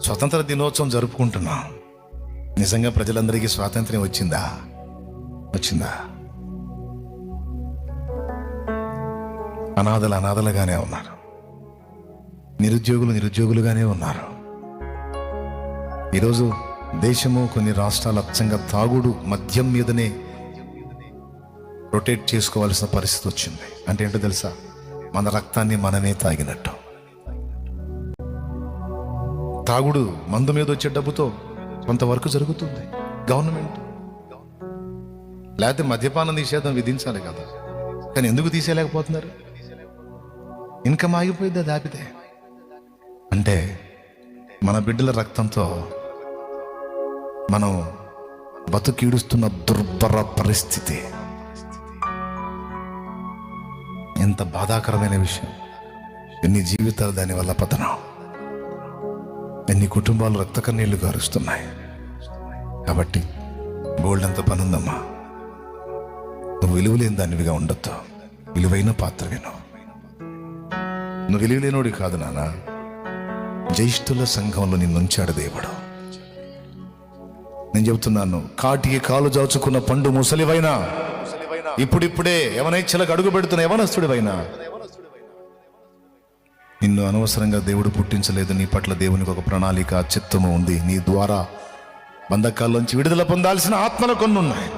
స్వతంత్ర దినోత్సవం జరుపుకుంటున్నాం. నిజంగా ప్రజలందరికీ స్వాతంత్ర్యం వచ్చిందా? అనాథలు అనాథలుగానే ఉన్నారు, నిరుద్యోగులు నిరుద్యోగులుగానే ఉన్నారు. ఈరోజు దేశము కొన్ని రాష్ట్రాలు అచ్చంగా తాగుడు మద్యం మీదనే రొటేట్ చేసుకోవాల్సిన పరిస్థితి వచ్చింది. అంటే ఏంటో తెలుసా? మన రక్తాన్ని మనమే తాగినట్టు. తాగుడు మందు మీద వచ్చే డబ్బుతో కొంతవరకు జరుగుతుంది గవర్నమెంట్. లేకపోతే మద్యపానం నిషేధం విధించాలి కదా, కానీ ఎందుకు తీసేయలేకపోతున్నారు? ఇన్కమ్ ఆగిపోయింది అది ఆపితే. అంటే మన బిడ్డల రక్తంతో మనం బతుకీడుస్తున్న దుర్భర పరిస్థితి. ఎంత బాధాకరమైన విషయం. ఎన్ని జీవితాలు దానివల్ల పతనం, ఎన్ని కుటుంబాలు రక్త కన్నీళ్లు గారుస్తున్నాయి. కాబట్టి గోల్డ్ అంత పనుందమ్మా. నువ్వు విలువలేని దానివిగా ఉండొద్దు, విలువైన పాత్రవేను. నువ్వు విలువలేనోడి కాదు నాన్న, జ్యేష్ఠుల సంఘంలో నిన్నుంచాడు దేవుడు. నేను చెబుతున్నాను, కాటికి కాలు జాచుకున్న పండు ముసలివైనా, ఇప్పుడిప్పుడే యవనేచ్ఛలకు అడుగు పెడుతున్న యవనస్తుడివైనా, నిన్ను అనవసరంగా దేవుడు పుట్టించలేదు. నీ పట్ల దేవునికి ఒక ప్రణాళిక, చిత్తము ఉంది. నీ ద్వారా బంధకాల్లోంచి విడుదల పొందాల్సిన ఆత్మలు కొన్ని ఉన్నాయి.